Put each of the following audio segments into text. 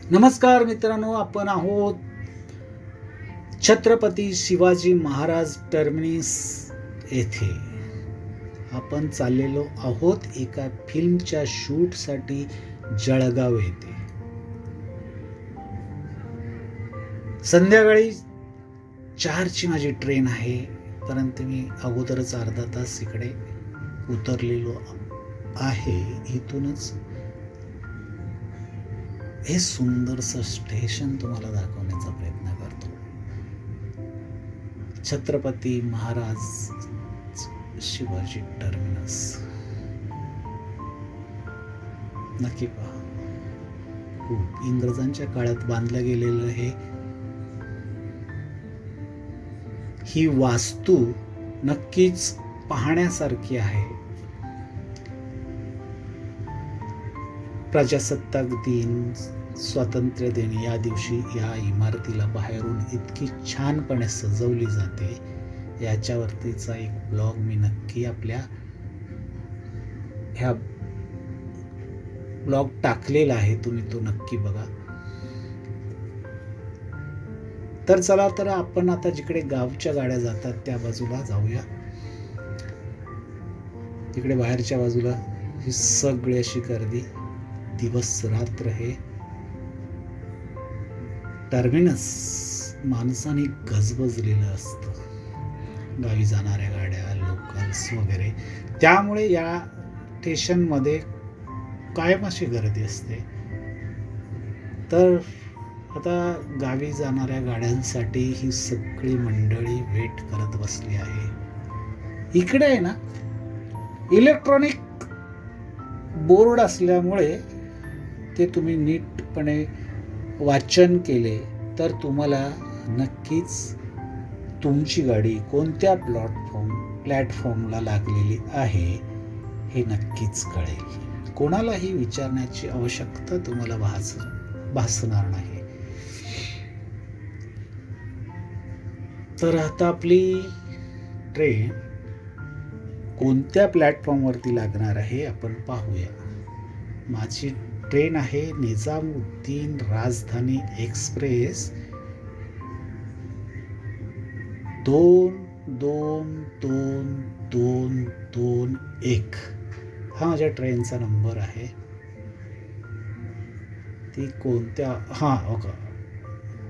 नमस्कार मित्रांनो, आपण आहोत छत्रपती शिवाजी महाराज टर्मिनस येथे. आपण चाललेलो आहोत एका फिल्मच्या शूटसाठी जळगाव येथे. संध्याकाळी 4ची माझी ट्रेन आहे, परंतु मी अगोदरच अर्धा तास इकडे उतरलेलो आहे. इथूनच हे सुंदरसं स्टेशन तुम्हाला दाखवण्याचा प्रयत्न करतो. छत्रपती महाराज शिवाजी टर्मिनस नक्की पहा. खूप इंग्रजांच्या काळात बांधलं गेलेलं ही वास्तू नक्कीच पाहण्यासारखी आहे. प्रजासत्ताक दिन, स्वातंत्र्य दिन या दिवशी या इमारतीला बाहेरून इतकी छानपणे सजवली जाते. याच्यावरतीचा एक ब्लॉग मी नक्की आपल्या ह्या ब्लॉग टाकलेला आहे, तुम्ही तो नक्की बघा. तर चला, तर आपण आता जिकडे गावच्या गाड्या जातात त्या बाजूला जाऊया. तिकडे बाहेरच्या बाजूला ही सगळी अशी गर्दी, दिवस रात्र हे टर्मिनस माणसाने गजबजलेलं असतं. गावी जाणाऱ्या गाड्या, लोकल्स वगैरे, त्यामुळे या स्टेशनमध्ये कायम अशी गर्दी असते. तर आता गावी जाणाऱ्या गाड्यांसाठी ही सगळी मंडळी वेट करत बसली आहे. इकडे आहे ना, इलेक्ट्रॉनिक बोर्ड असल्यामुळे ते तुम्ही नीटपणे वाचन केले तर तुम्हाला नक्कीच तुमची गाडी कोणत्या प्लॅटफॉर्मला लागलेली आहे हे नक्कीच कळेल. कोणालाही विचारण्याची आवश्यकता तुम्हाला भासणार नाही. तर आता आपली ट्रेन कोणत्या प्लॅटफॉर्मवरती लागणार आहे आपण पाहूया. माझी ट्रेन आहे निजामुद्दीन राजधानी एक्सप्रेस 22221. हा माझ्या ट्रेनचा नंबर आहे. ती कोणत्या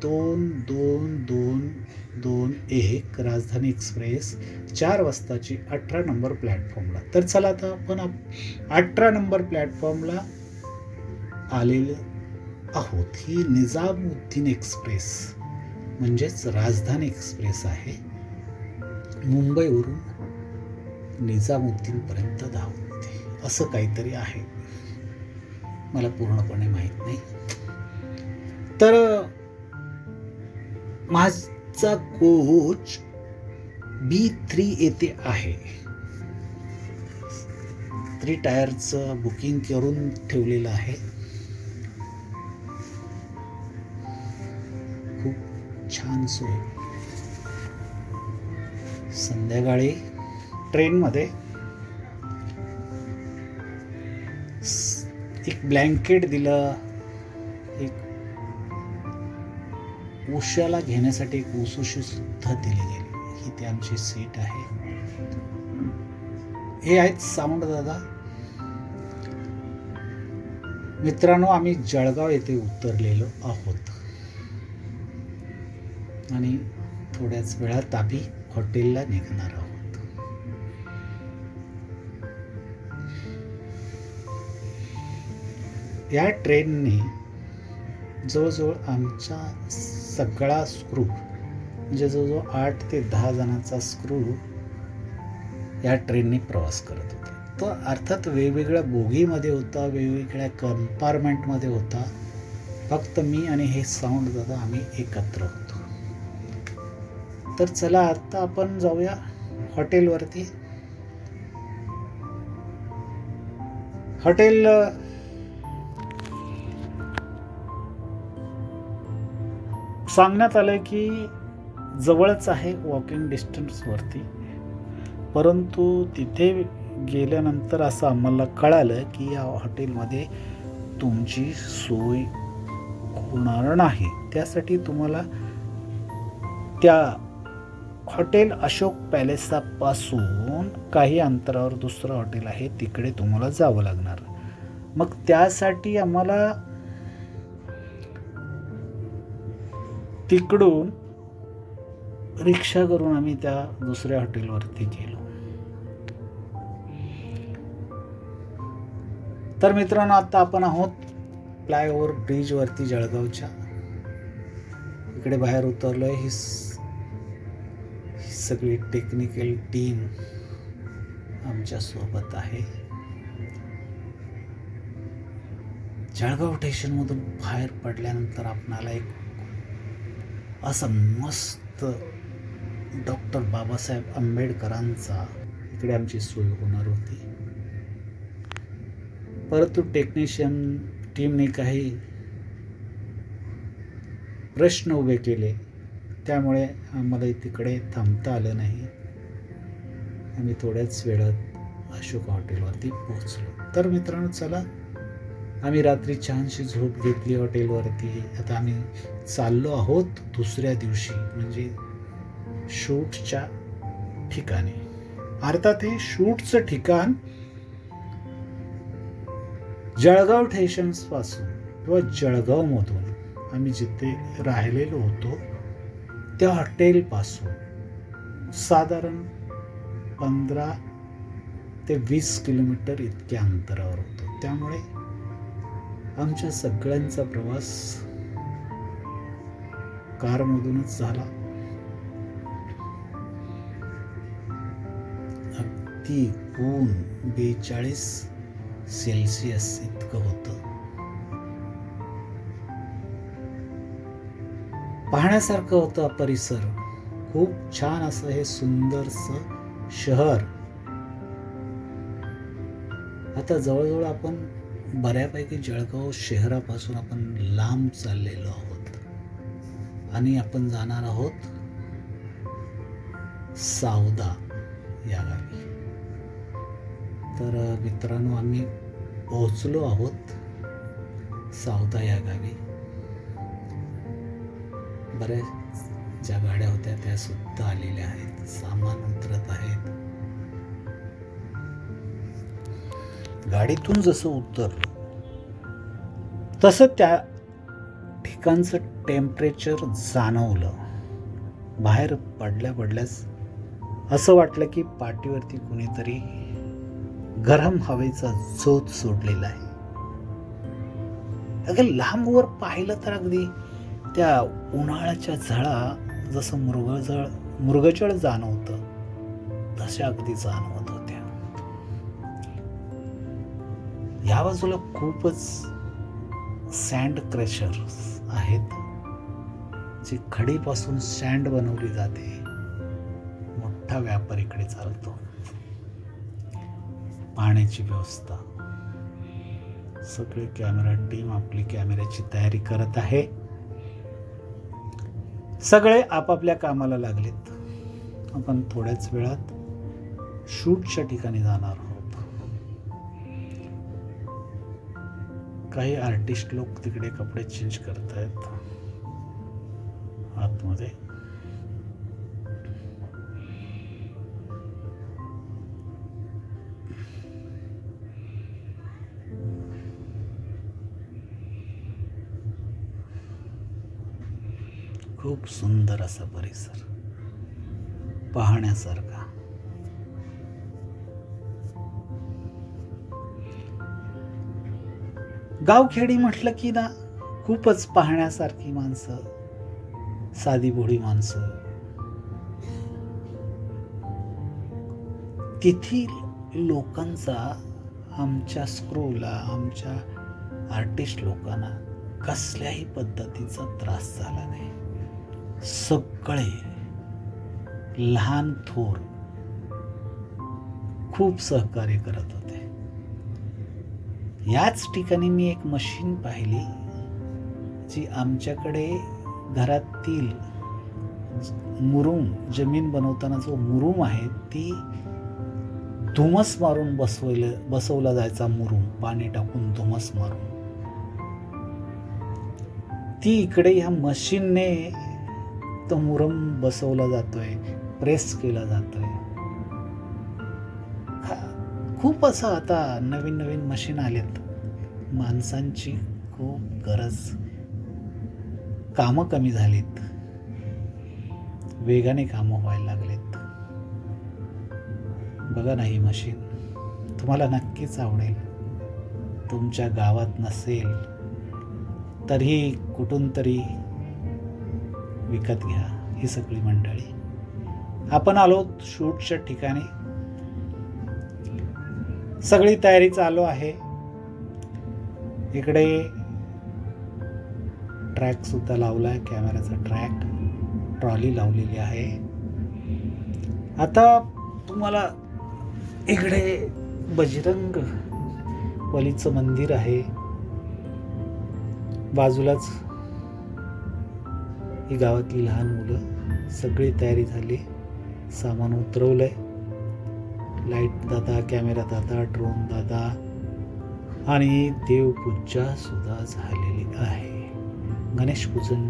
22221 राजधानी एक्सप्रेस 4 वाजताची 18 नंबर प्लॅटफॉर्मला. तर चला, आता आपण 18 नंबर प्लॅटफॉर्मला आलेले आहोत. ही निजामुद्दीन एक्सप्रेस म्हणजेच राजधानी एक्सप्रेस आहे. मुंबईवरून निजामुद्दीनपर्यंत धावते असं काहीतरी आहे, मला पूर्णपणे माहीत नाही. तर माझा कोच B3 येथे आहे. 3 टायरचं बुकिंग करून ठेवलेलं आहे. खूप छान सोय. संध्याकाळी ट्रेनमध्ये एक ब्लँकेट दिलं, एक उशाला घेण्यासाठी एक उशुशी सुद्धा दिली गेली. ही ती आमची सीट आहे. हे आहेत साऊंड दादा. मित्रांनो, आम्ही जळगाव येथे उतरलेलो आहोत आणि थोड्याच वेळात आम्ही हॉटेलला निघणार आहोत. या ट्रेनने जवळजवळ आमचा सगळा स्क्रू, म्हणजे जवळजवळ 8 ते 10 जणांचा स्क्रू या ट्रेनने प्रवास करत होता. तो अर्थात वेगवेगळ्या बोगीमध्ये होता, वेगवेगळ्या कंपार्टमेंटमध्ये होता. फक्त मी आणि हे साऊंड दादा आम्ही एकत्र होतो. तर चला, आता आपण जाऊया हॉटेलवरती. हॉटेल सांगण्यात आलं की जवळच आहे, वॉकिंग डिस्टन्सवरती. परंतु तिथे गेल्यानंतर असं आम्हाला कळालं की या हॉटेलमध्ये तुमची सोय होणार नाही. त्यासाठी तुम्हाला त्या हॉटेल अशोक पॅलेसपासून काही अंतरावर दुसरं हॉटेल आहे, तिकडे तुम्हाला जावं लागणार. मग त्यासाठी आम्हाला तिकडून रिक्षा करून आम्ही त्या दुसऱ्या हॉटेलवरती गेलो. तर मित्रांनो, आता आपण आहोत फ्लायओव्हर ब्रिजवरती जळगावच्या. इकडे बाहेर उतरलोय. ही सगळी टेक्निकल टीम आमच्या सोबत आहे. जळगाव स्टेशनमधून बाहेर पडल्यानंतर आपणाला एक असं मस्त डॉक्टर बाबासाहेब आंबेडकरांचा इकडे आमची सोय होणार होती. परंतु टेक्निशियन टीमने काही प्रश्न उभे केले, त्यामुळे आम्हाला तिकडे थांबता आलं नाही. आम्ही थोड्याच वेळात अशोक हॉटेलवरती पोहोचलो. तर मित्रांनो, चला, आम्ही रात्री छानशी झोप घेतली हॉटेलवरती. आता आम्ही चाललो आहोत दुसऱ्या दिवशी, म्हणजे शूटच्या ठिकाणी. अर्थात हे शूटचं ठिकाण जळगाव स्टेशनपासून किंवा जळगावमधून आम्ही जिथे राहिलेलो होतो त्या हॉटेलपासून साधारण 15 ते 20 किलोमीटर इतक्या अंतरावर होतो. त्यामुळे आमच्या सगळ्यांचा प्रवास कारमधूनच झाला. अगदी ऊन 42 सेल्सिअस इतकं होतं. पाहण्यासारखं होतं परिसर. खूप छान असं हे सुंदरसं शहर. आता जवळजवळ आपण बऱ्यापैकी जळगाव शहरापासून आपण लांब चाललेलो आहोत आणि आपण जाणार आहोत सावदा या गावी. तर मित्रांनो, आम्ही पोहोचलो आहोत सावदा या गावी. बऱ्याच ज्या गाड्या होत्या त्या सुद्धा आलेल्या आहेत. सामान उतरत आहेत. गाडीतून जसं उतरलो तसं त्या ठिकाणचं टेम्परेचर जाणवलं. बाहेर पडल्याच असं वाटलं की पाठीवरती कुणीतरी गरम हवेचा झोत सोडलेला आहे. अगदी लांबवर पाहिलं तर अगदी त्या उन्हाळ्याच्या झळा जसं मृगजळ जाणवतं तशा अगदी जाणवत होत्या. या बाजूला खूपच सँड क्रशर्स आहेत, जी खडीपासून सँड बनवली जाते. मोठा व्यापार इकडे चालतो. पाण्याची व्यवस्था. सगळे कॅमेरा टीम आपली कॅमेऱ्याची तयारी करत आहे. सगळे आपापल्या कामाला लागलेत. आपण थोड्याच वेळात शूटच्या ठिकाणी जाणार आहोत. काही आर्टिस्ट लोक तिकडे कपडे चेंज करत आहेत आतमध्ये. खूप सुंदर असा परिसर पाहण्यासारखा. गावखेडी म्हटलं की ना, खूपच पाहण्यासारखी माणसं, साधी भोळी माणसं. तेथील लोकांचा आमच्या स्क्रूला, आमच्या आर्टिस्ट लोकांना कसल्याही पद्धतीचा त्रास झाला नाही. सगळे लहान थोर खूप सहकार्य करत होते. याच ठिकाणी मी एक मशीन पाहिली, जी आमच्याकडे घरातील मुरूम, जमीन बनवताना जो मुरूम आहे, ती धुमस मारून बसवला जायचा मुरूम, पाणी टाकून धुमस मारून. किती इकडे ह्या मशीनने तो मुरम बसवला जातोय, प्रेस केला जातोय. खूप असं आता नवीन नवीन मशीन आलेत. माणसांची खूप गरज, कामं कमी झालीत, वेगाने कामं व्हायला लागलेत. बघा ना ही मशीन, तुम्हाला नक्कीच आवडेल. तुमच्या गावात नसेल तरीही कुठून तरी विकत घ्या. ही सगळी मंडळी आपण आलो शूटच्या ठिकाणी. सगळी तयारी चालू आहे. इकडे ट्रॅक सुद्धा लावलाय, कॅमेराचा ट्रॅक, ट्रॉली लावलेली आहे. आता तुम्हाला इकडे बजरंग बलीचं मंदिर आहे, बाजूलाच ही गावातली लहान मुलं. सगळी तयारी झाली, सामान उतरवलंय. लाईट दादा, कॅमेरा दादा, ड्रोन दादा आणि देवपूजा सुद्धा झालेली आहे. गणेश पूजन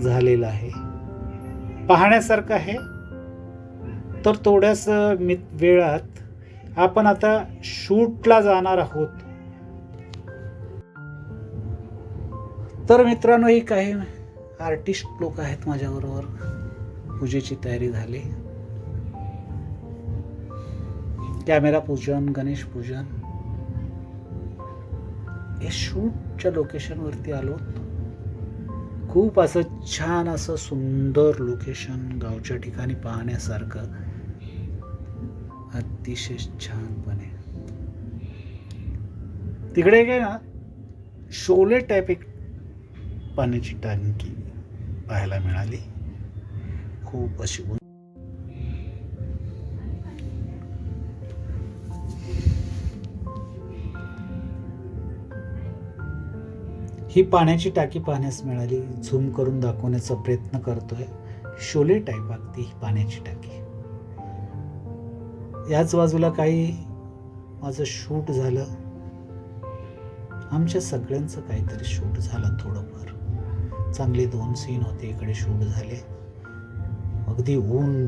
झालेलं आहे. पाहण्यासारखं आहे. तर थोड्याच वेळात आपण आता शूटला जाणार आहोत. तर मित्रांनो, ही काही आर्टिस्ट लोक आहेत माझ्याबरोबर. पूजेची तयारी झाली. कॅमेरा पूजन, गणेश पूजन. हे शूटच्या लोकेशनवरती आलो. खूप असं छान, असं सुंदर लोकेशन, गावच्या ठिकाणी पाहण्यासारखं अतिशय छानपणे. तिकडे काय ना शोले टाईप एक पाण्याची टाकी पाहायला मिळाली. खूप अशी ही पाण्याची टाकी पाहण्यास मिळाली. झूम करून दाखवण्याचा प्रयत्न करतोय. शोले टाईप अगदी ही पाण्याची टाकी. याच बाजूला काही माझं शूट झालं. आमच्या सगळ्यांचं काहीतरी शूट झालं थोडंफार. चांगले 2 सीन होते इकडे शूट झाले. अगदी ऊन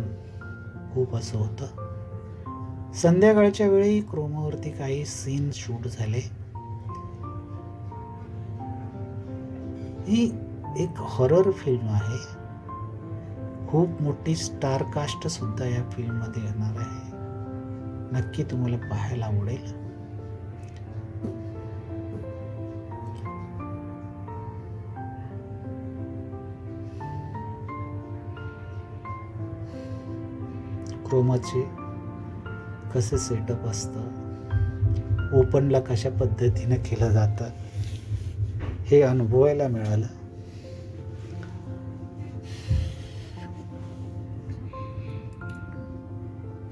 खूप असं होतं. संध्याकाळच्या वेळी क्रोमावरती काही सीन शूट झाले. ही एक हॉरर फिल्म आहे. खूप मोठी स्टार कास्ट सुद्धा या फिल्ममध्ये येणार आहे. नक्की तुम्हाला पाहायला आवडेल. क्रोमाचे कसे सेटअप असतं, ओपनला कशा पद्धतीने केलं जातं, हे अनुभवायला मिळालं.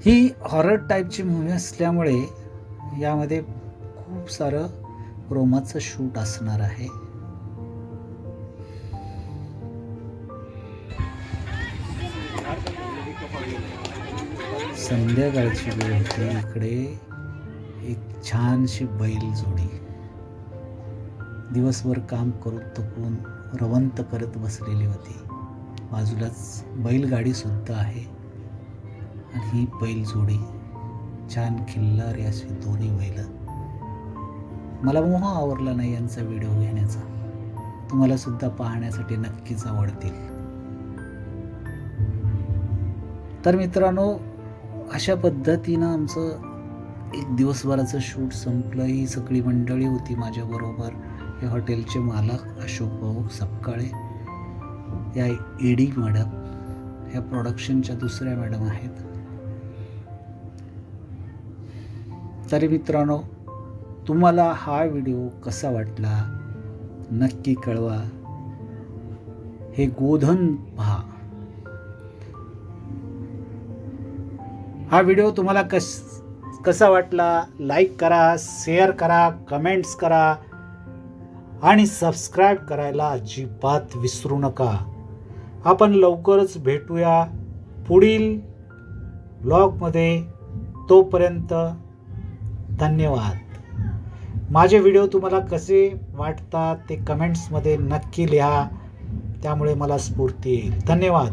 ही हॉरर टाईपची मूव्ही असल्यामुळे यामध्ये खूप सारं क्रोमाचं शूट असणार आहे. संध्याकाळची वेळ होती. इकडे एक छानशी बैल जोडी दिवसभर काम करून थकून रवंत करत बसलेली होती. बाजूलाच बैलगाडी सुद्धा आहे. आणि ही बैल जोडी छान खिल्लारी अशी दोन्ही बैल. मला मोह आवरला नाही यांचा व्हिडिओ घेण्याचा. तुम्हाला सुद्धा पाहण्यासाठी नक्कीच आवडतील. तर मित्रांनो, अशा पद्धतीनं आमचं एक दिवसभराचं शूट संपलं. ही सगळी मंडळी होती माझ्याबरोबर. हे हॉटेलचे मालक अशोक भाऊ सपकाळे, या एडी मॅडम, ह्या प्रोडक्शनच्या दुसऱ्या मॅडम आहेत. तरी मित्रांनो, तुम्हाला हा व्हिडिओ कसा वाटला नक्की कळवा. हे गोधन पहा. हा व्हिडिओ तुम्हाला कसा वाटला, लाईक करा, शेअर करा, कमेंट्स करा आणि सबस्क्राईब करायला अजिबात विसरू नका. आपण लवकरच भेटूया पुढील ब्लॉगमध्ये. तोपर्यंत धन्यवाद. माझे व्हिडिओ तुम्हाला कसे वाटतात ते कमेंट्समध्ये नक्की लिहा, त्यामुळे मला स्फूर्ती येईल. धन्यवाद.